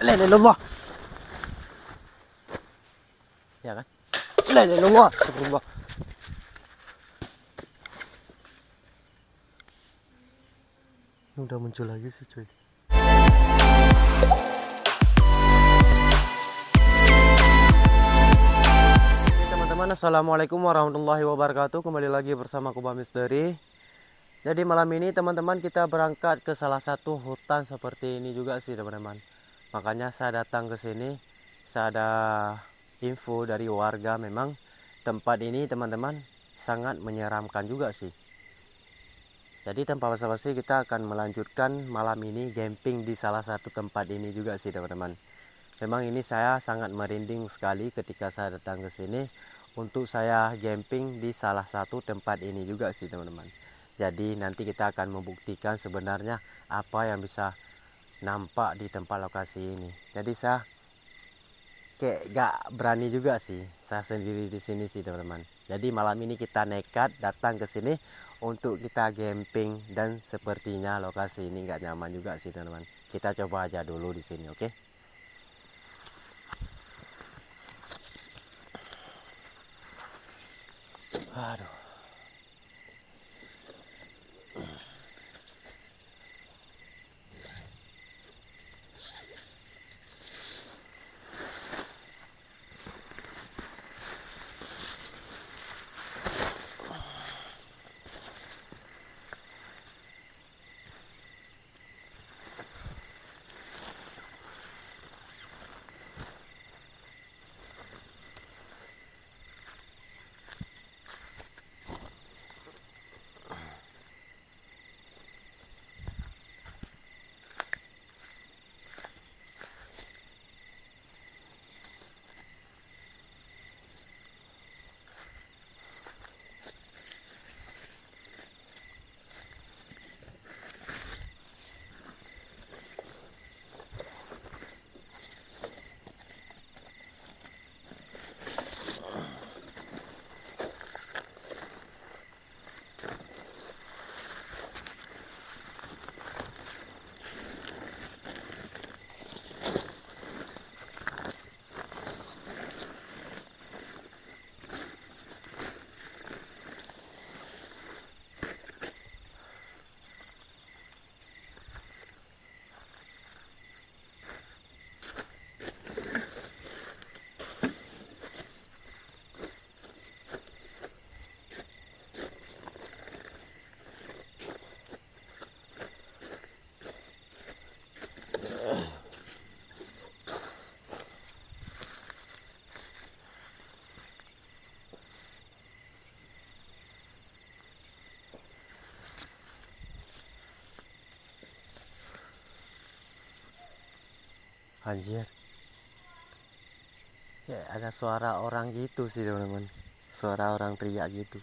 La ilaha illallah. Ya kan? La ilaha illallah. Astagfirullah. Ini udah muncul lagi sih cuy. Teman-teman, assalamualaikum warahmatullahi wabarakatuh. Kembali lagi bersama Kuba Misteri. Jadi malam ini teman-teman kita berangkat ke salah satu hutan seperti ini juga sih teman-teman. Makanya saya datang ke sini. Saya ada info dari warga, memang tempat ini teman-teman sangat menyeramkan juga sih. Jadi tanpa basa-basi kita akan melanjutkan malam ini camping di salah satu tempat ini juga sih teman-teman. Memang ini saya sangat merinding sekali ketika saya datang ke sini untuk saya camping di salah satu tempat ini juga sih teman-teman. Jadi nanti kita akan membuktikan sebenarnya apa yang bisa nampak di tempat lokasi ini. Jadi saya kayak gak berani juga sih, saya sendiri di sini sih teman-teman. Jadi malam ini kita nekat datang ke sini untuk kita camping, dan sepertinya lokasi ini nggak nyaman juga sih teman-teman. Kita coba aja dulu di sini, oke? Aduh. Anjir, ya ada suara orang gitu sih teman-teman, suara orang teriak gitu.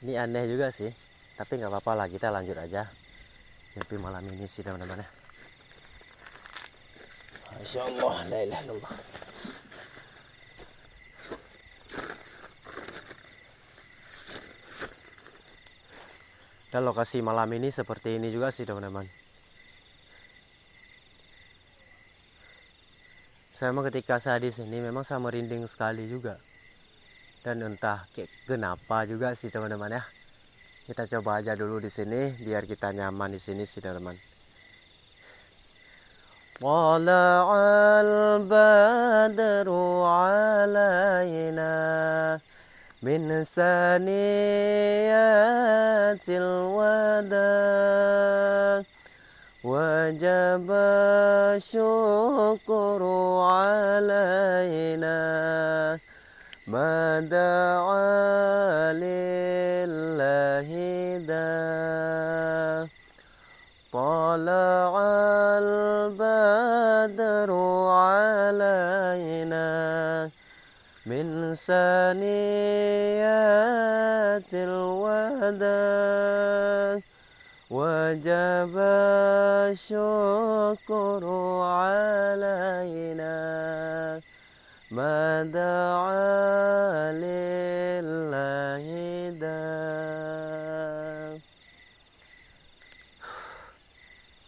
Ini aneh juga sih, tapi nggak apa-apa lah, kita lanjut aja camping malam ini sih teman-teman ya. Masya Allah, la ilaha illallah. Dan lokasi malam ini seperti ini juga sih teman-teman. Saya memang ketika saya di sini memang saya merinding sekali juga. Dan entah kayak kenapa juga sih teman-teman ya. Kita coba aja dulu di sini biar kita nyaman di sini sih teman-teman. Tala'al badru alaina min saniyatil wada wajib syukru alaina mada'a lillahi da tala'al badru alaina min saniyatil wada wajib syukru alaina mada'a lillahi da.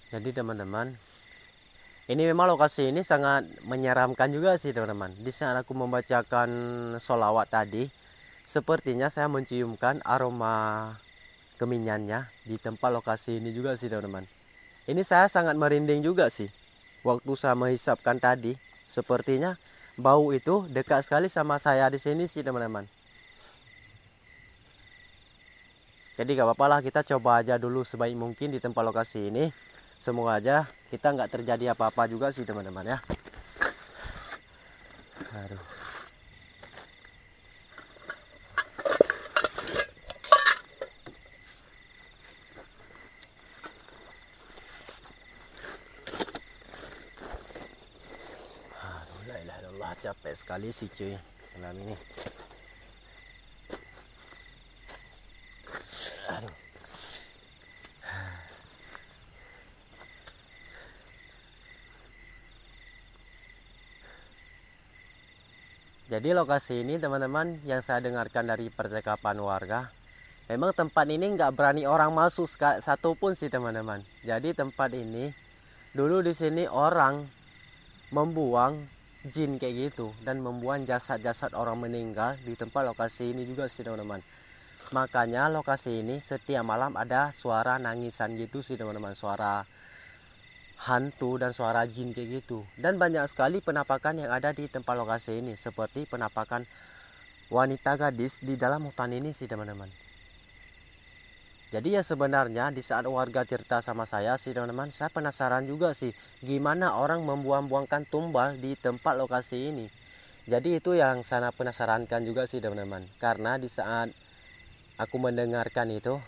Jadi teman-teman, ini memang lokasi ini sangat menyeramkan juga sih teman-teman. Di saat aku membacakan sholawat tadi, sepertinya saya menciumkan aroma keminyannya di tempat lokasi ini juga sih teman-teman. Ini saya sangat merinding juga sih. Waktu saya menghisapkan tadi, sepertinya bau itu dekat sekali sama saya di sini sih teman-teman. Jadi gak apa-apa lah, kita coba aja dulu sebaik mungkin di tempat lokasi ini. Semoga aja kita nggak terjadi apa-apa juga sih teman-teman ya. Aduh. La ilaha illallah, capek sekali sih cuy malam ini. Aduh. Jadi lokasi ini teman-teman, yang saya dengarkan dari percakapan warga, memang tempat ini nggak berani orang masuk satupun sih teman-teman. Jadi tempat ini dulu di sini orang membuang jin kayak gitu dan membuang jasad-jasad orang meninggal di tempat lokasi ini juga sih teman-teman. Makanya lokasi ini setiap malam ada suara nangisan gitu sih teman-teman, suara hantu dan suara jin kayak gitu. Dan banyak sekali penampakan yang ada di tempat lokasi ini, seperti penampakan wanita gadis di dalam hutan ini sih teman-teman. Jadi ya sebenarnya di saat warga cerita sama saya sih teman-teman, saya penasaran juga sih gimana orang membuang-buangkan tumbal di tempat lokasi ini. Jadi itu yang saya penasarankan juga sih teman-teman. Karena di saat aku mendengarkan itu,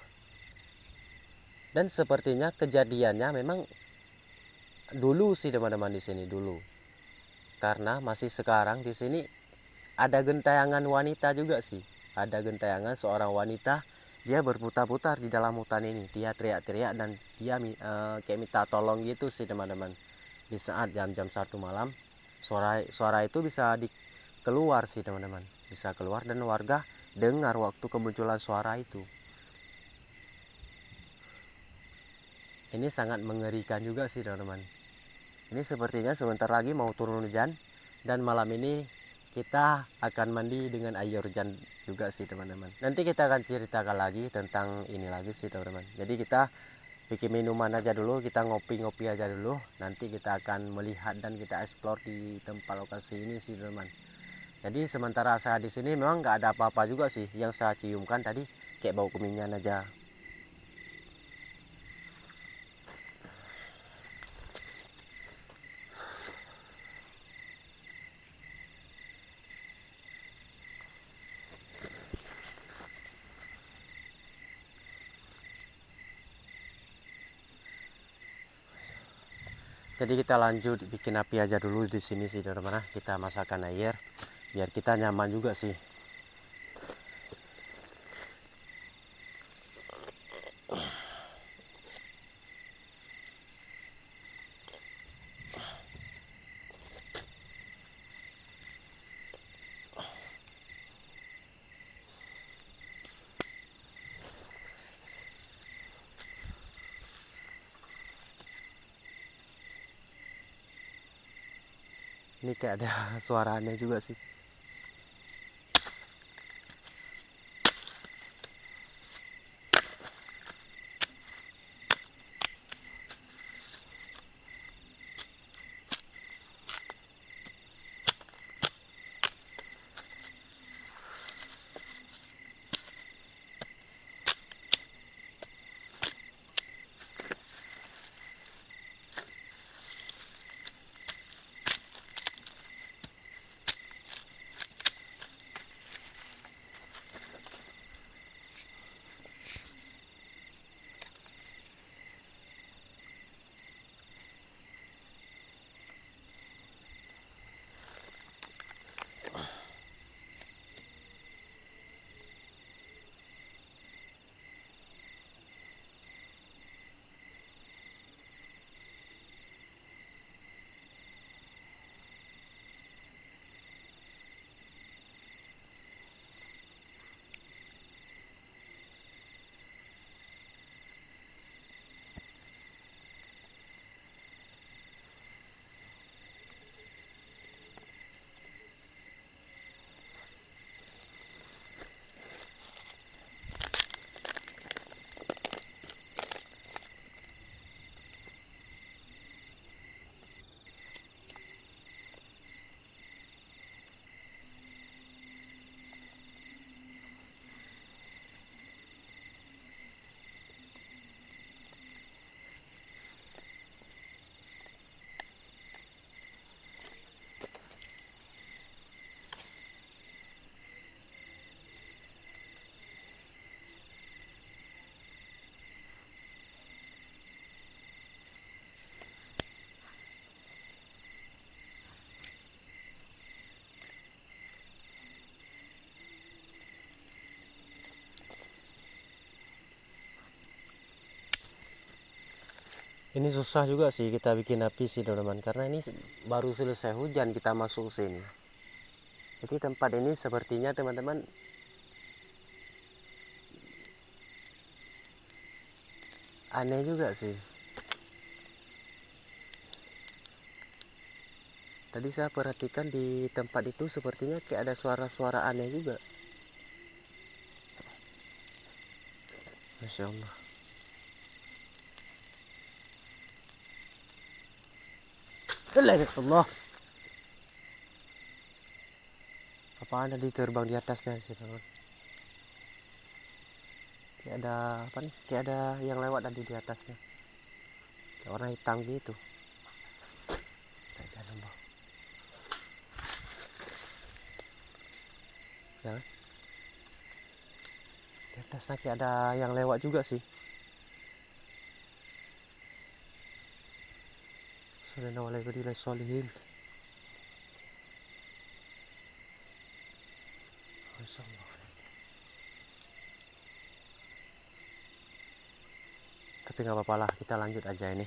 dan sepertinya kejadiannya memang dulu sih teman-teman di sini dulu. Karena masih sekarang di sini ada gentayangan wanita juga sih. Ada gentayangan seorang wanita, dia berputar-putar di dalam hutan ini. Dia teriak-teriak dan dia kayak minta tolong gitu sih teman-teman. Di saat jam-jam 1 malam, suara itu bisa keluar sih teman-teman. Bisa keluar dan warga dengar waktu kemunculan suara itu. Ini sangat mengerikan juga sih teman-teman. Ini sepertinya sebentar lagi mau turun hujan, dan malam ini kita akan mandi dengan air hujan juga sih teman-teman. Nanti kita akan ceritakan lagi tentang ini lagi sih teman-teman. Jadi kita bikin minuman aja dulu, kita ngopi-ngopi aja dulu. Nanti kita akan melihat dan kita explore di tempat lokasi ini sih teman-teman. Jadi sementara saya di sini memang nggak ada apa-apa juga sih. Yang saya ciumkan tadi kayak bau keminyan aja. Jadi kita lanjut bikin api aja dulu di sini sih teman-teman. Kita masakkan air biar kita nyaman juga sih. Ini kayak ada suaranya juga sih. Ini susah juga sih kita bikin api sih teman-teman, karena ini baru selesai hujan kita masuk sini. Jadi tempat ini sepertinya teman-teman aneh juga sih. Tadi saya perhatikan di tempat itu sepertinya kayak ada suara-suara aneh juga. Masya Allah. Allah. Apa ada di terbang di atasnya sih teman? Kayak ada apa nih? Kayak ada yang lewat tadi di atasnya. Kayak warna hitam gitu. Ya. Di atasnya kayak ada yang lewat juga sih. Assalamualaikum solihin. Tapi nggak apa-apa lah, kita lanjut aja ini.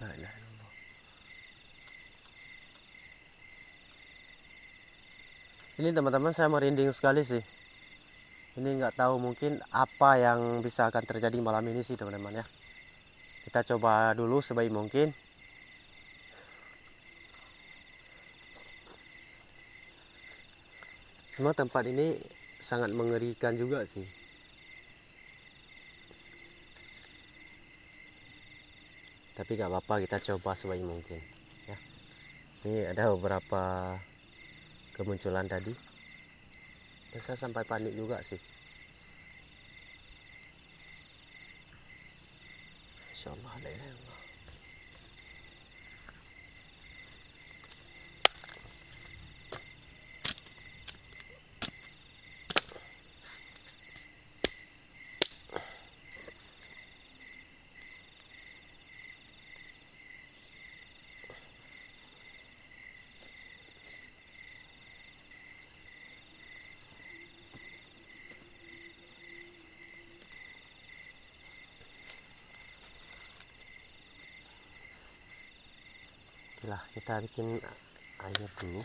La ilaha illallah. Ini teman-teman saya merinding sekali sih. Ini nggak tahu mungkin apa yang bisa akan terjadi malam ini sih teman-teman ya. Kita coba dulu sebaik mungkin. Semua tempat ini sangat mengerikan juga sih. Tapi nggak apa-apa, kita coba sebaik mungkin ya. Ini ada beberapa kemunculan tadi. Dan saya sampai panik juga sih. Insyaallah la ilaha illallah. Lah kita bikin air dulu.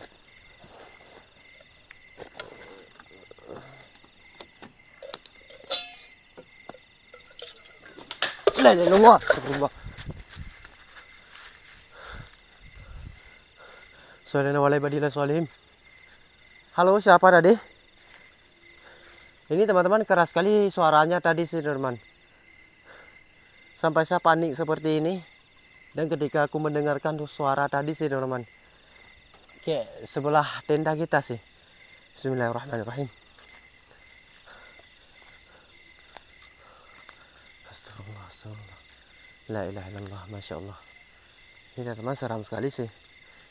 La ilaha illallah. Assalamualaikum. Halo, siapa tadi? Ini teman-teman keras sekali suaranya tadi sih teman. Sampai saya panik seperti ini. Dan ketika aku mendengarkan suara tadi sih teman-teman, kayak sebelah tenda kita sih. Bismillahirrahmanirrahim. Astagfirullah, astagfirullah. La ilaha illallah, masya Allah. Ini teman-teman seram sekali sih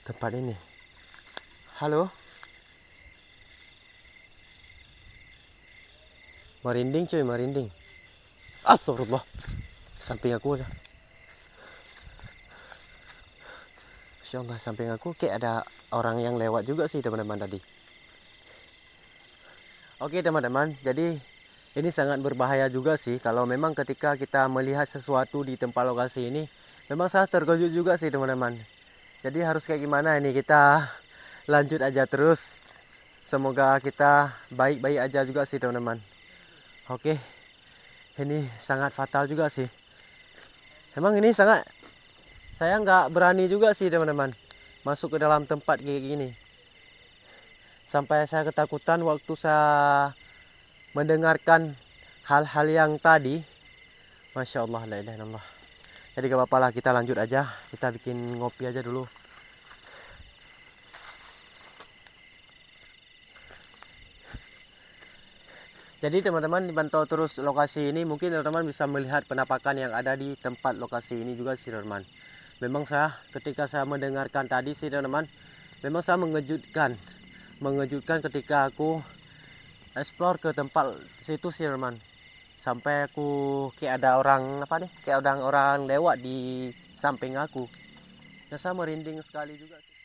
tempat ini. Halo. Merinding cuy, merinding. Astagfirullah. Samping aku ada. Masya Allah, samping aku kayak ada orang yang lewat juga sih teman-teman tadi. Oke teman-teman, jadi ini sangat berbahaya juga sih kalau memang ketika kita melihat sesuatu di tempat lokasi ini. Memang saya terkejut juga sih teman-teman. Jadi harus kayak gimana ini, kita lanjut aja terus. Semoga kita baik-baik aja juga sih teman-teman. Oke, ini sangat fatal juga sih. Emang ini sangat, saya nggak berani juga sih teman-teman masuk ke dalam tempat kayak gini. Sampai saya ketakutan waktu saya mendengarkan hal-hal yang tadi. Masya Allah, la ilaha illallah. Jadi gak apa-apa lah, kita lanjut aja. Kita bikin ngopi aja dulu. Jadi teman-teman dipantau terus lokasi ini. Mungkin teman-teman bisa melihat penampakan yang ada di tempat lokasi ini juga sih teman-teman. Memang saya ketika saya mendengarkan tadi sih teman-teman, memang saya mengejutkan ketika aku explore ke tempat situ sih teman-teman. Sampai aku kayak ada orang apa nih, kayak ada orang lewat di samping aku. Dan saya merinding sekali juga sih.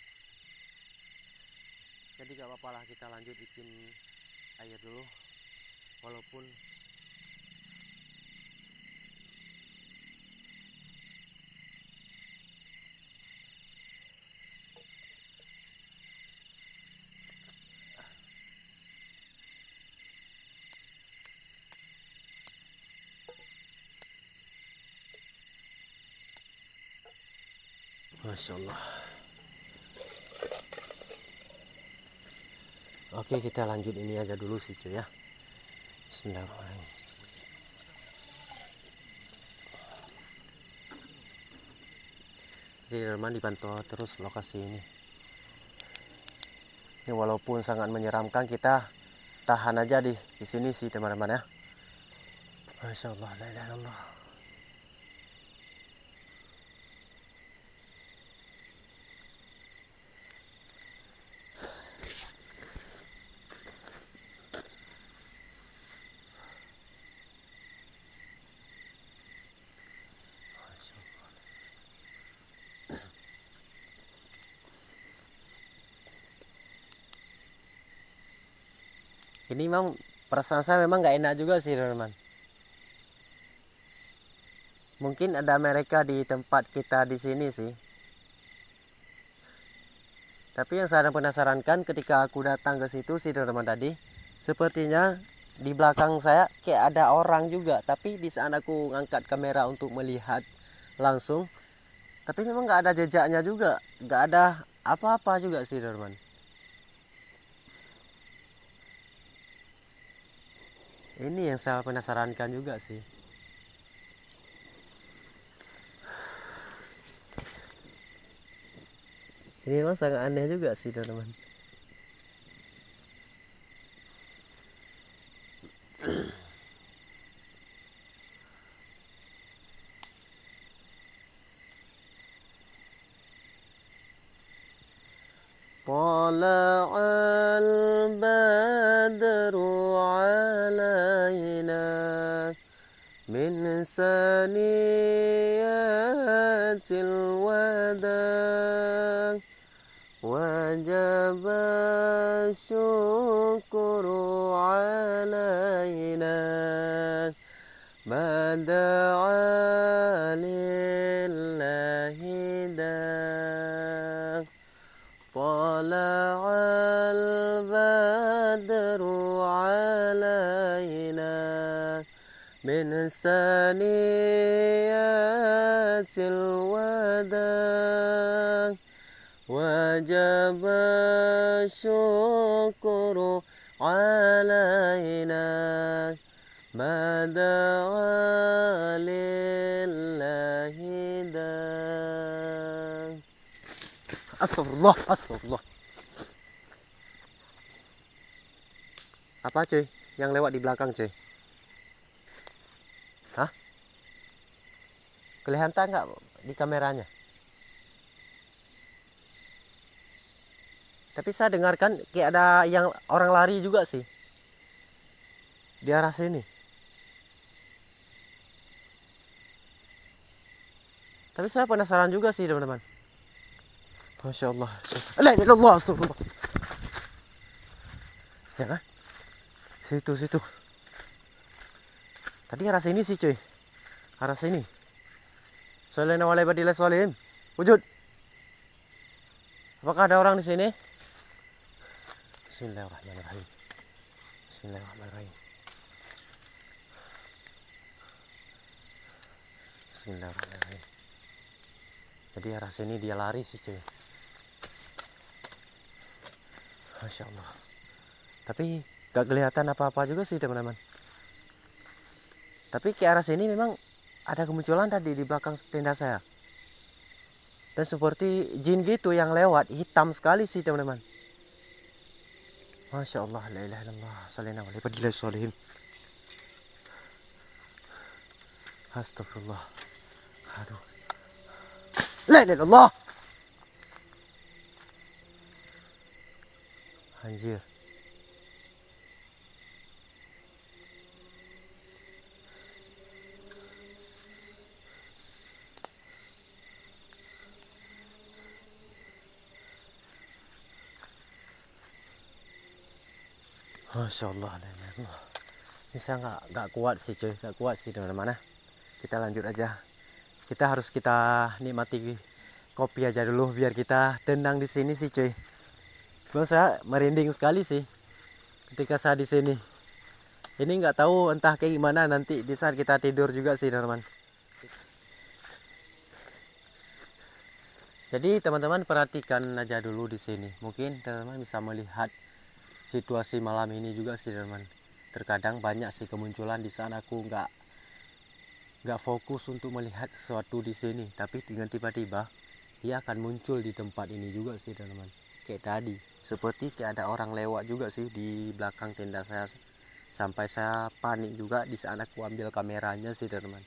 Jadi gak apa-apa lah, kita lanjut bikin air dulu, walaupun Masya Allah. Oke, kita lanjut ini aja dulu sih cuy ya. Bismillahirrahmanirrahim. Jadi teman dipantau terus lokasi ini. Ini walaupun sangat menyeramkan, kita tahan aja di sini sih teman-teman ya. Masya Allah, la ilaha illallah. Ini memang perasaan saya memang nggak enak juga sih teman-teman. Mungkin ada mereka di tempat kita di sini sih. Tapi yang saya penasarankan ketika aku datang ke situ sih teman-teman tadi, sepertinya di belakang saya kayak ada orang juga. Tapi di saat aku ngangkat kamera untuk melihat langsung, tapi memang nggak ada jejaknya juga, nggak ada apa-apa juga sih teman-teman. Ini yang saya penasarankan juga sih. Ini memang sangat aneh juga sih teman-teman. طلع البدر علينا من ثنيات الوداع وجب الشكر علينا ما دعا لله داع طلع البدر علينا من ثنيات الوداع وجب الشكر علينا ما دعا لله داع. Astagfirullah, astagfirullah. Apa cuy? Yang lewat di belakang cuy? Hah? Kelihatan nggak di kameranya? Tapi saya dengarkan kayak ada yang orang lari juga sih di arah sini. Tapi saya penasaran juga sih teman-teman. Masya Allah. La ilaha illallah, astagfirullah. Ya kan? Situ. Tadi arah sini sih cuy. Arah sini. Sallallahu alaihi wasallam. Wujud. Apakah ada orang di sini? Bismillahirrahmanirrahim. Bismillahirrahmanirrahim. Bismillahirrahmanirrahim. Jadi arah sini dia lari sih cuy. Masya Allah. Tapi gak kelihatan apa-apa juga sih teman-teman. Tapi ke arah sini memang ada kemunculan tadi di belakang tenda saya. Dan seperti jin gitu yang lewat, hitam sekali sih teman-teman. Masya Allah, la ilaha illallah, salina wa alaihi wasallam. Astagfirullah. Aduh. La ilaha illallah. Anjir. Masya Allah. Ini saya nggak kuat sih cuy, nggak kuat sih teman-teman. Kita lanjut aja. Kita nikmati kopi aja dulu biar kita tenang di sini sih cuy. Bang, saya merinding sekali sih ketika saya di sini. Ini nggak tahu entah kayak gimana nanti di saat kita tidur juga sih teman-teman. Jadi teman-teman perhatikan aja dulu di sini. Mungkin teman-teman bisa melihat situasi malam ini juga sih teman-teman. Terkadang banyak sih kemunculan di saat aku nggak fokus untuk melihat sesuatu di sini, tapi dengan tiba-tiba dia akan muncul di tempat ini juga sih teman-teman. Kayak tadi, seperti kayak ada orang lewat juga sih di belakang tenda saya. Sampai saya panik juga di saat aku ambil kameranya sih teman-teman.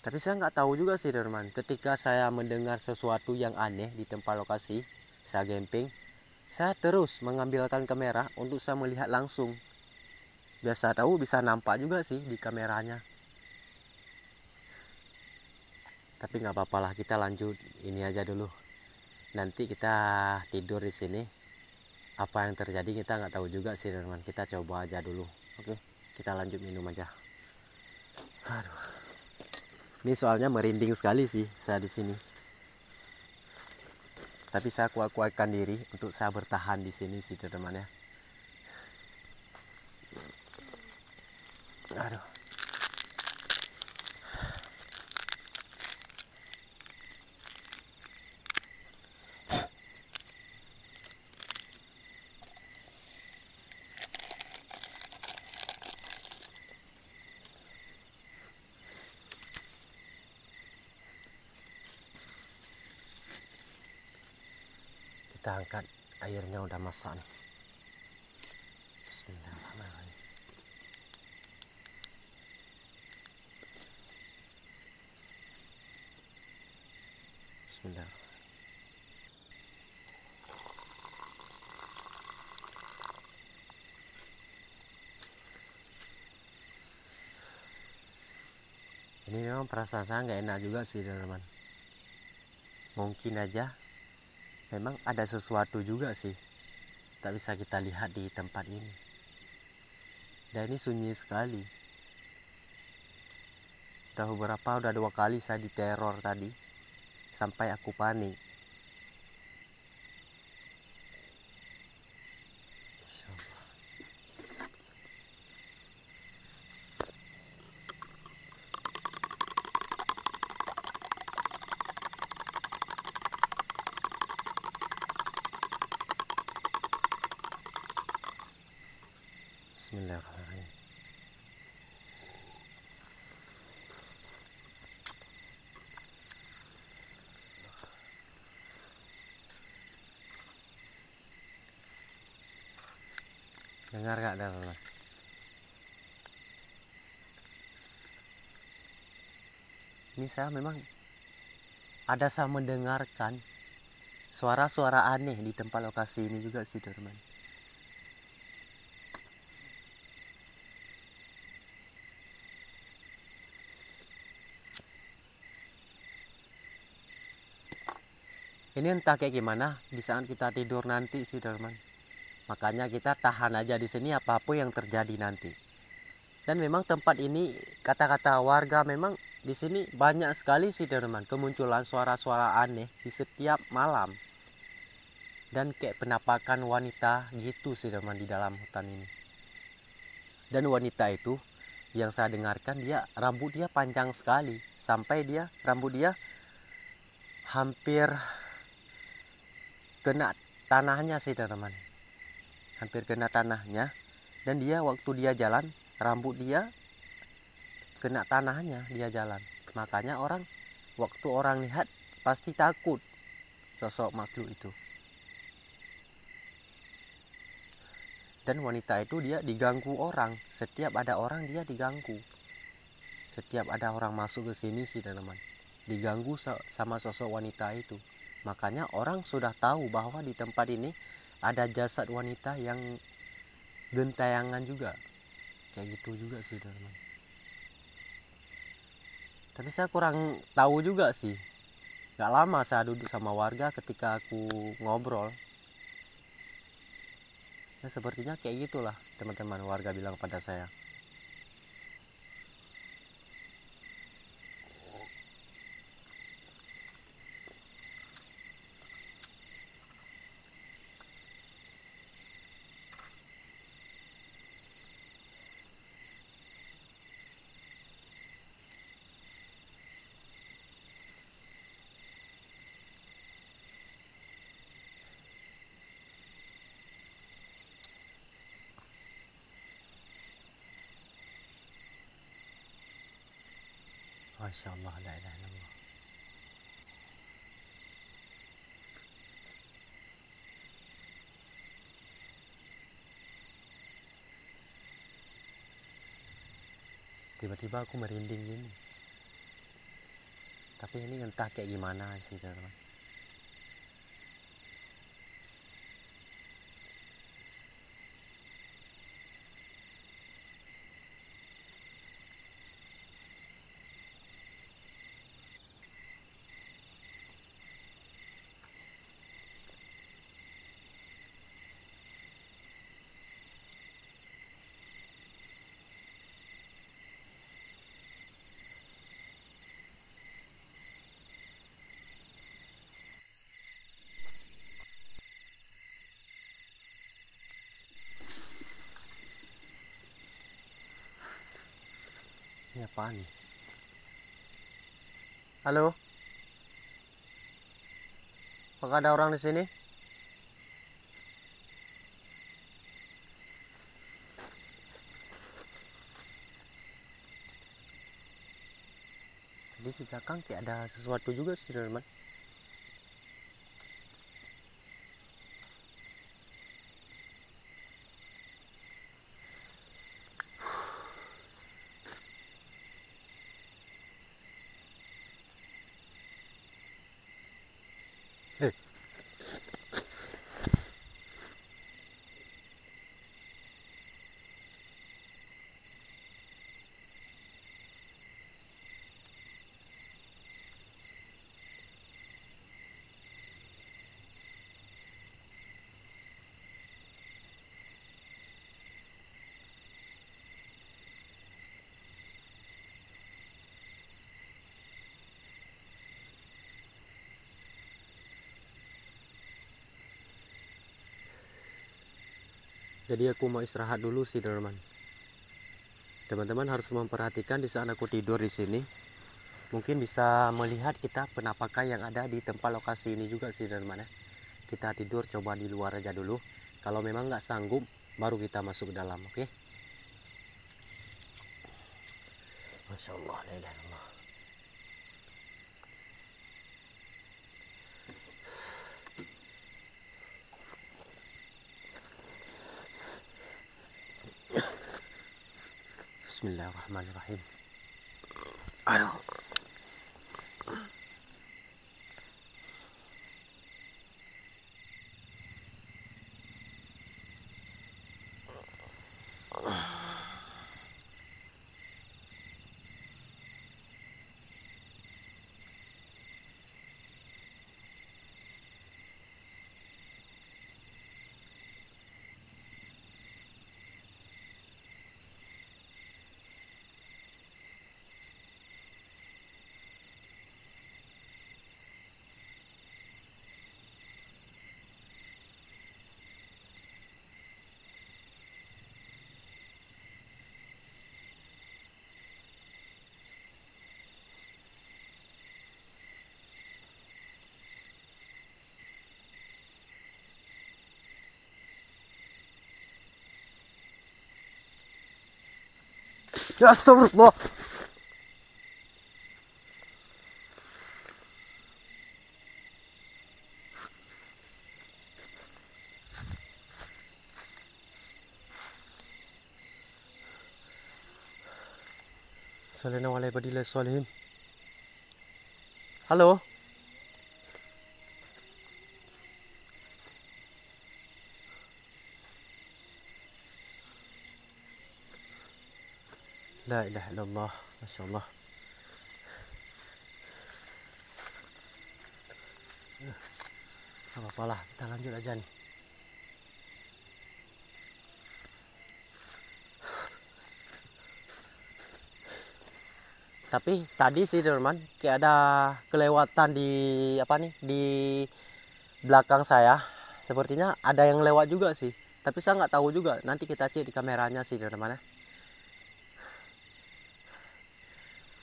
Tapi saya nggak tahu juga sih teman-teman. Ketika saya mendengar sesuatu yang aneh di tempat lokasi, saya camping, saya terus mengambilkan kamera untuk saya melihat langsung. Biasa tahu bisa nampak juga sih di kameranya. Tapi nggak apa-apa lah, kita lanjut ini aja dulu. Nanti kita tidur di sini. Apa yang terjadi kita nggak tahu juga sih teman-teman. Kita coba aja dulu. Oke, kita lanjut minum aja. Aduh. Ini soalnya merinding sekali sih saya di sini. Tapi saya kuat-kuatkan diri untuk saya bertahan di sini sih teman-teman ya. Aduh. Kita angkat, airnya udah masak nih. Bismillahirrahmanirrahim. Bismillahirrahmanirrahim. Ini memang perasaan saya nggak enak juga sih teman-teman. Mungkin aja memang ada sesuatu juga sih tak bisa kita lihat di tempat ini. Dan ini sunyi sekali. Udah 2 kali saya diteror tadi sampai aku panik. Bismillahirrahmanirrahim. Dengar gak teman-teman? Ini saya memang ada saya mendengarkan suara-suara aneh di tempat lokasi ini juga sih teman-teman. Ini entah kayak gimana di saat kita tidur nanti sih teman-teman. Makanya kita tahan aja di sini apapun yang terjadi nanti. Dan memang tempat ini kata-kata warga memang di sini banyak sekali sih teman-teman kemunculan suara-suara aneh di setiap malam. Dan kayak penampakan wanita gitu sih teman di dalam hutan ini. Dan wanita itu yang saya dengarkan rambut dia panjang sekali sampai rambut dia hampir kena tanahnya sih teman-teman. Hampir kena tanahnya, dan waktu dia jalan rambut dia kena tanahnya dia jalan. Makanya waktu orang lihat pasti takut sosok makhluk itu. Dan wanita itu dia diganggu orang. Setiap ada orang dia diganggu. Setiap ada orang masuk ke sini sih teman-teman, diganggu sama sosok wanita itu. Makanya orang sudah tahu bahwa di tempat ini ada jasad wanita yang gentayangan juga. Kayak gitu juga sih teman-teman. Tapi saya kurang tahu juga sih. Gak lama saya duduk sama warga ketika aku ngobrol. Ya sepertinya kayak gitulah teman-teman, warga bilang pada saya. Masya Allah, la ilaha illallah. Tiba-tiba aku merinding gini. Tapi ini entah kayak gimana sih teman-teman. Ini apaan nih? Halo? Apakah ada orang di sini? Tadi di belakang kayak ada sesuatu juga sih teman-teman. Eh, jadi aku mau istirahat dulu sih teman-teman. Teman-teman harus memperhatikan di saat aku tidur di sini. Mungkin bisa melihat kita penampakan yang ada di tempat lokasi ini juga sih teman-teman ya. Kita tidur coba di luar aja dulu. Kalau memang nggak sanggup, baru kita masuk ke dalam, oke? Masya Allah, la ilaha illallah. Bismillahirrahmanirrahim. Aduh. Ya astagfirullah. Sallallahu alaihi wasallam. Halo. La ilaha illallah. Masya Allah. Gak apa-apa lah, kita lanjut aja nih. Tapi tadi sih teman-teman kayak ada kelewatan di apa nih di belakang saya. Sepertinya ada yang lewat juga sih. Tapi saya nggak tahu juga. Nanti kita cek di kameranya sih teman-teman ya.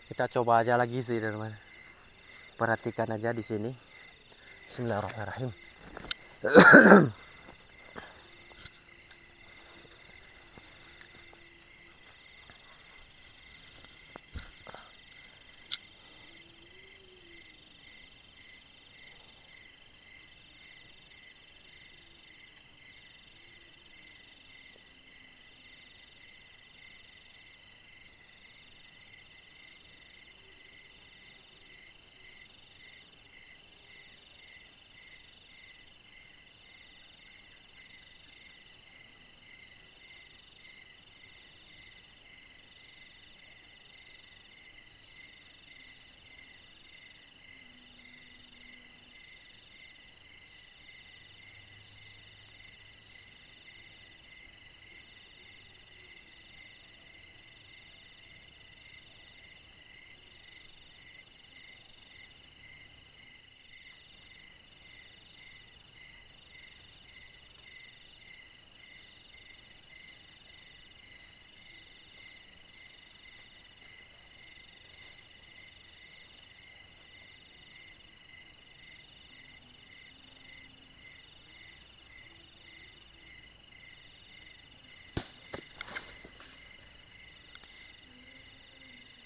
Kita coba aja lagi sih teman-teman. Perhatikan aja di sini. Bismillahirrahmanirrahim.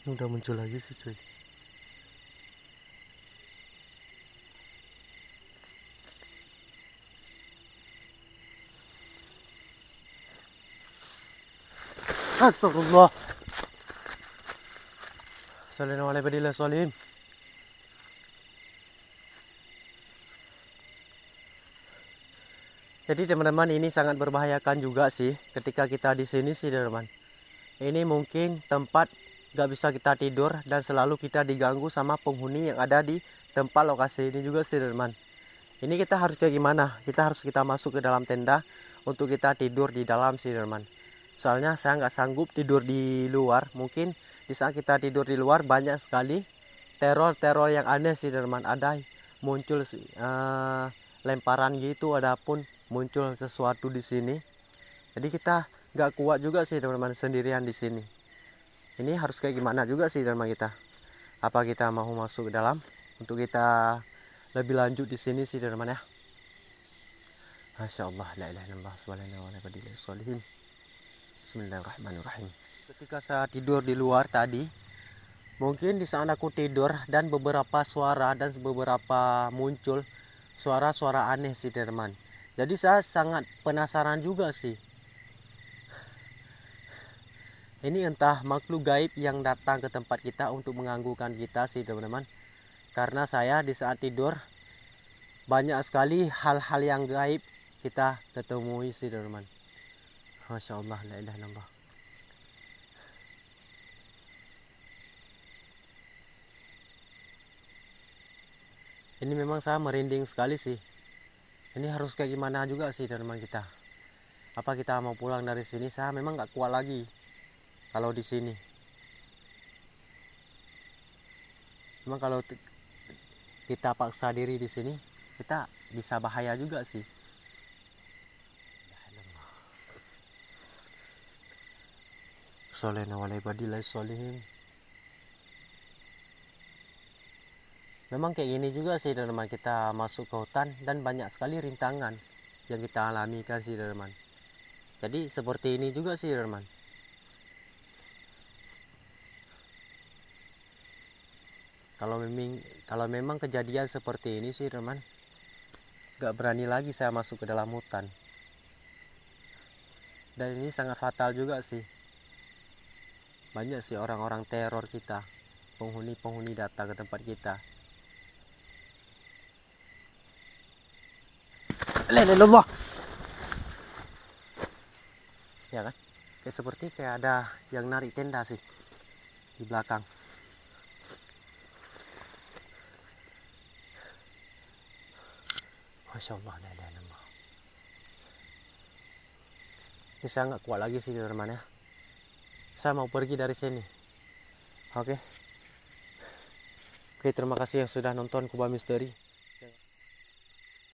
Udah muncul lagi sih cuy. Astagfirullah. Assalamualaikum. Jadi teman-teman ini sangat berbahayakan juga sih ketika kita di sini sih teman-teman. Ini mungkin tempat gak bisa kita tidur dan selalu kita diganggu sama penghuni yang ada di tempat lokasi ini juga sih teman-teman. Ini kita harus kayak gimana? Kita masuk ke dalam tenda untuk kita tidur di dalam sih teman-teman. Soalnya saya nggak sanggup tidur di luar. Mungkin di saat kita tidur di luar banyak sekali teror-teror yang aneh sih teman-teman. Ada muncul sih lemparan gitu, adapun muncul sesuatu di sini. Jadi kita nggak kuat juga sih teman-teman sendirian di sini. Ini harus kayak gimana juga sih teman kita. Apa kita mau masuk ke dalam untuk kita lebih lanjut di sini sih teman-teman ya. Masya Allah, la ilaha illallah, subhanallah. Bismillahirrahmanirrahim. Ketika saya tidur di luar tadi, mungkin di saat aku tidur dan beberapa suara dan beberapa muncul suara-suara aneh sih teman. Jadi saya sangat penasaran juga sih. Ini entah makhluk gaib yang datang ke tempat kita untuk mengganggukan kita sih teman-teman. Karena saya di saat tidur banyak sekali hal-hal yang gaib kita ketemui sih teman-teman. Masya Allah, la ilaha illallah. Ini memang saya merinding sekali sih. Ini harus kayak gimana juga sih teman-teman kita. Apa kita mau pulang dari sini? Saya memang nggak kuat lagi kalau di sini. Memang kalau kita paksa diri di sini, kita bisa bahaya juga sih. Memang kayak gini juga sih teman-teman, kita masuk ke hutan dan banyak sekali rintangan yang kita alami kan sih teman-teman. Jadi seperti ini juga sih teman-teman. Kalau memang kejadian seperti ini sih teman, gak berani lagi saya masuk ke dalam hutan. Dan ini sangat fatal juga sih. Banyak sih orang-orang teror kita, penghuni-penghuni datang ke tempat kita. Alhamdulillah. Ya kan? Kayak ada yang narik tenda sih di belakang. Masya Allah, la ilaha illallah. Ini saya nggak kuat lagi sih teman-teman ya. Saya mau pergi dari sini. Oke. Oke, terima kasih yang sudah nonton Kuba Misteri.